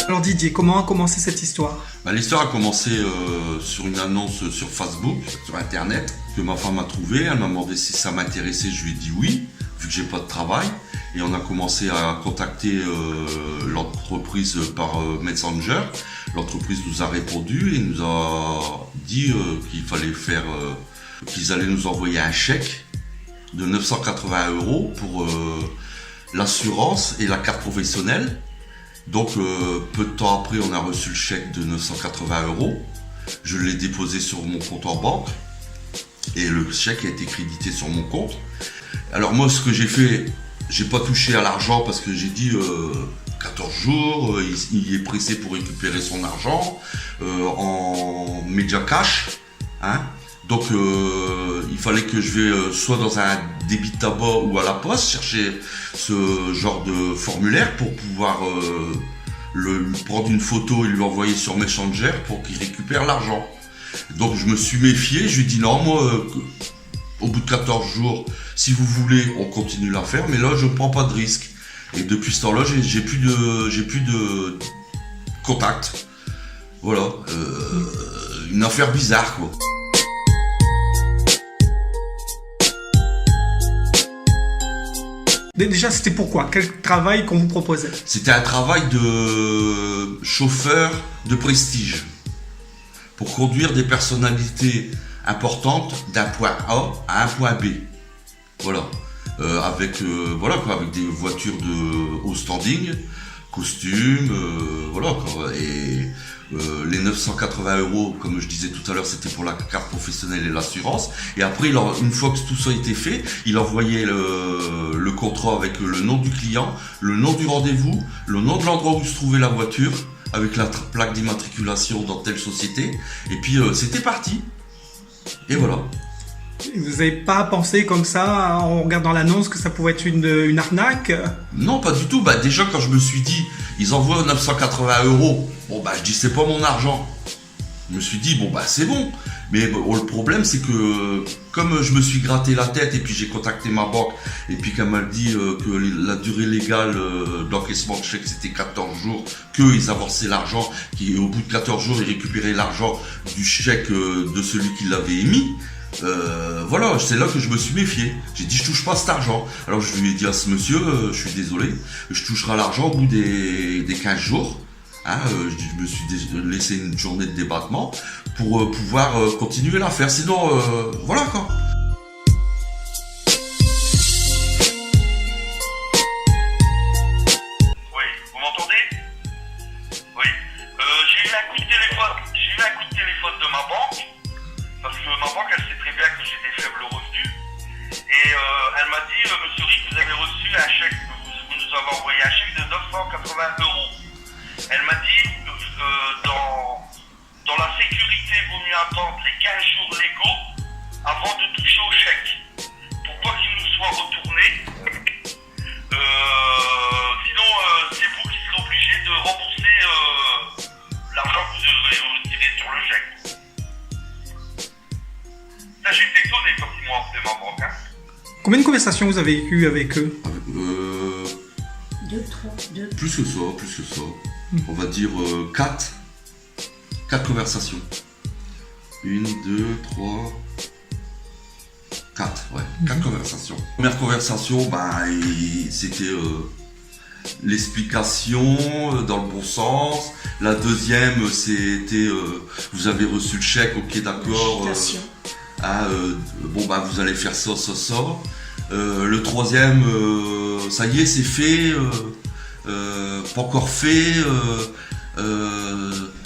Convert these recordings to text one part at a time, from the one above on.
Alors Didier, comment a commencé cette histoire? L'histoire a commencé sur une annonce sur Facebook, sur internet, que ma femme a trouvée. Elle m'a demandé si ça m'intéressait, je lui ai dit oui, vu que j'ai pas de travail. Et on a commencé à contacter l'entreprise par Messenger. L'entreprise nous a répondu et nous a dit qu'il fallait faire, qu'ils allaient nous envoyer un chèque de 980 € pour l'assurance et la carte professionnelle. Donc peu de temps après, on a reçu le chèque de 980 €. Je l'ai déposé sur mon compte en banque et le chèque a été crédité sur mon compte. Alors moi, ce que j'ai fait, j'ai pas touché à l'argent parce que j'ai dit 14 jours, il est pressé pour récupérer son argent en média cash, hein. Donc il fallait que je vais soit dans un débit de tabac ou à la poste chercher ce genre de formulaire pour pouvoir lui prendre une photo et lui envoyer sur Messenger pour qu'il récupère l'argent. Donc je me suis méfié, je lui ai dit non, moi au bout de 14 jours, si vous voulez, on continue l'affaire, mais là je ne prends pas de risque. Et depuis ce temps-là, j'ai plus de contact. Voilà, une affaire bizarre quoi. Déjà, c'était pourquoi? Quel travail qu'on vous proposait? C'était un travail de chauffeur de prestige pour conduire des personnalités importantes d'un point A à un point B. Voilà, avec des voitures de haut standing, costumes, voilà quoi. Et les 980 €, comme je disais tout à l'heure, c'était pour la carte professionnelle et l'assurance. Et après, une fois que tout ça a été fait, il envoyait le contrat avec le nom du client, le nom du rendez-vous, le nom de l'endroit où se trouvait la voiture, avec la plaque d'immatriculation dans telle société. Et puis, c'était parti. Et voilà. Vous n'avez pas pensé comme ça, en regardant l'annonce, que ça pouvait être une arnaque? Non, pas du tout. Déjà, quand je me suis dit, ils envoient 980 €, je dis, c'est pas mon argent. Je me suis dit, c'est bon. Mais le problème, c'est que, comme je me suis gratté la tête, et puis j'ai contacté ma banque, et puis qu'elle m'a dit que la durée légale d'encaissement de chèque, c'était 14 jours, qu'ils avançaient l'argent, et au bout de 14 jours, ils récupéraient l'argent du chèque de celui qui l'avait émis. Voilà, c'est là que je me suis méfié. J'ai dit, je touche pas cet argent. Alors je lui ai dit à ce monsieur, je suis désolé, je toucherai l'argent au bout des 15 jours. Hein, je me suis laissé une journée de débattement pour pouvoir continuer l'affaire. Sinon, voilà quoi. Oui, vous m'entendez? Oui. J'ai eu un coup de téléphone de ma banque. Parce que ma banque, elle sait très bien que j'ai des faibles revenus. Et elle m'a dit, monsieur Rick, vous avez reçu un chèque, vous nous avez envoyé un chèque de 980 €. Elle m'a dit, dans la sécurité, il vaut mieux attendre les 15 jours légaux avant de toucher au chèque. Pour pas qu'il nous soit retourné. Sinon, c'est vous qui serez obligé de rembourser l'argent que vous aurez retiré sur le chèque. Ça, j'étais étonné quand ils m'ont appelé ma banque. Hein. Combien de conversations vous avez eues avec eux? Plus que ça. On va dire 4 conversations. 1, 2, 3, 4, ouais. 4 conversations. Première conversation, c'était l'explication dans le bon sens. La deuxième, c'était vous avez reçu le chèque, ok, d'accord. Vous allez faire ça. Le troisième, ça y est, c'est fait. Pas encore fait.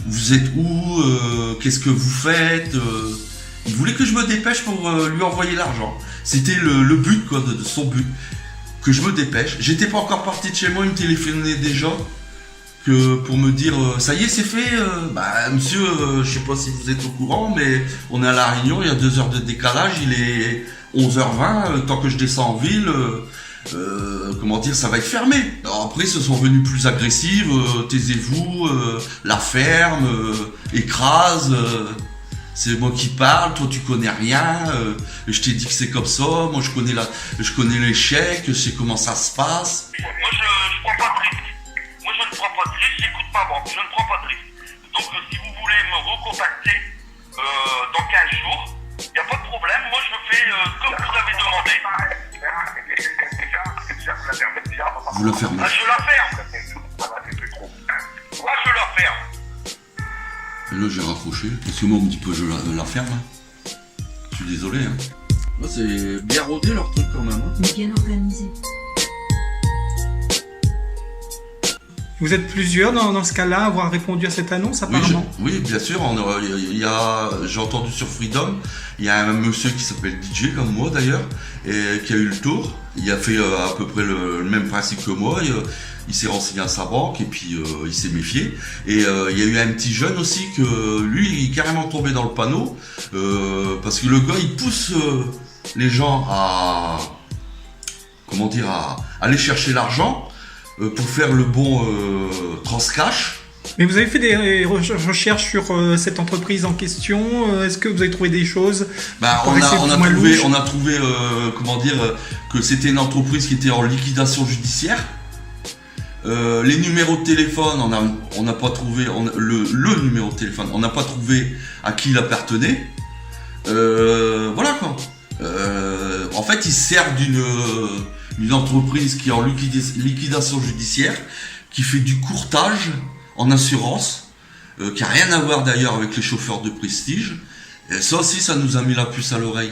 Vous êtes où? Qu'est-ce que vous faites? Il voulait que je me dépêche pour lui envoyer l'argent. C'était le but quoi, de son but. Que je me dépêche. J'étais pas encore parti de chez moi, il me téléphonait déjà pour me dire ça y est, c'est fait. Monsieur, je sais pas si vous êtes au courant, mais on est à La Réunion, il y a 2 heures de décalage, il est 11h20, tant que je descends en ville. Ça va être fermé. Alors après, ils se sont venus plus agressifs, taisez-vous, la ferme, écrase, c'est moi qui parle, toi tu connais rien, je t'ai dit que c'est comme ça, moi je connais l'échec, je sais comment ça se passe. Moi je prends pas de risque. Moi je ne prends pas de risque, j'écoute ma banque, je ne prends pas de risque. Donc si vous voulez me recontacter dans 15 jours, il n'y a pas de problème, moi je fais comme vous avez demandé. Vous la fermez. Ah, je la ferme. Moi je la ferme. Et là, j'ai raccroché. Parce que moi, on me dit que je la ferme. Hein. Je suis désolé. Hein. Là, c'est bien rodé leur truc quand même. Hein. Mais bien organisé. Vous êtes plusieurs dans ce cas-là à avoir répondu à cette annonce apparemment. Oui, bien sûr. J'ai entendu sur Freedom, il y a un monsieur qui s'appelle DJ, comme moi d'ailleurs, et qui a eu le tour. Il a fait à peu près le même principe que moi. Il s'est renseigné à sa banque et puis il s'est méfié. Et il y a eu un petit jeune aussi que lui, il est carrément tombé dans le panneau parce que le gars, il pousse les gens à aller chercher l'argent pour faire le bon transcash. Mais vous avez fait des recherches sur cette entreprise en question. Est-ce que vous avez trouvé des choses On a trouvé que c'était une entreprise qui était en liquidation judiciaire. Les numéros de téléphone, on n'a pas trouvé le numéro de téléphone, on n'a pas trouvé à qui il appartenait. Voilà quoi. En fait, ils servent d'une entreprise qui est en liquidation judiciaire, qui fait du courtage en assurance, qui a rien à voir d'ailleurs avec les chauffeurs de prestige. Et ça aussi, ça nous a mis la puce à l'oreille.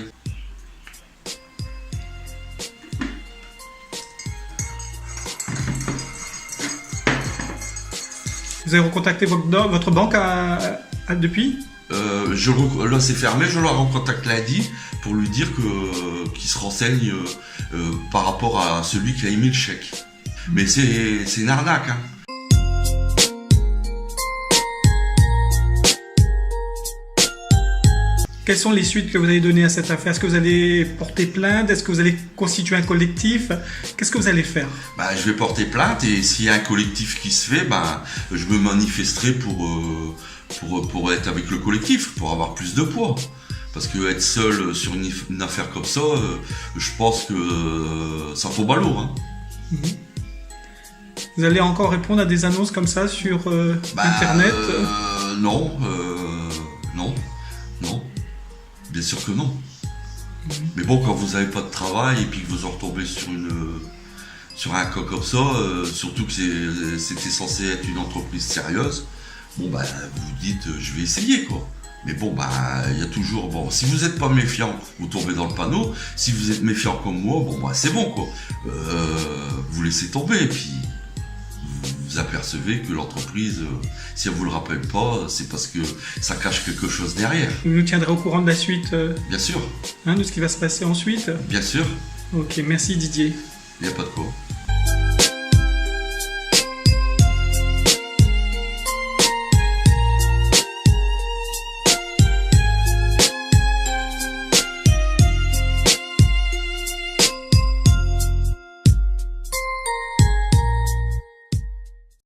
Vous avez recontacté votre banque depuis ? Là c'est fermé, je leur recontacte lundi pour lui dire qu'il se renseigne par rapport à celui qui a émis le chèque. Mais c'est une arnaque. Hein. Quelles sont les suites que vous allez donner à cette affaire ? Est-ce que vous allez porter plainte ? Est-ce que vous allez constituer un collectif ? Qu'est-ce que vous allez faire ? Je vais porter plainte et s'il y a un collectif qui se fait, je me manifesterai pour être avec le collectif, pour avoir plus de poids. Parce que être seul sur une affaire comme ça, je pense que ça faut bas lourd. Hein. Vous allez encore répondre à des annonces comme ça sur Internet ? Non. Bien sûr que non. Mais bon, quand vous n'avez pas de travail et puis que vous en retombez sur un cas comme ça, surtout que c'était censé être une entreprise sérieuse, vous dites je vais essayer quoi. Mais il y a toujours, si vous n'êtes pas méfiant, vous tombez dans le panneau. Si vous êtes méfiant comme moi, c'est bon quoi. Vous laissez tomber et puis vous apercevez que l'entreprise, si elle vous le rappelle pas, c'est parce que ça cache quelque chose derrière. Vous nous tiendrez au courant de la suite Bien sûr. De ce qui va se passer ensuite ? Bien sûr. Ok, merci Didier. Il n'y a pas de quoi.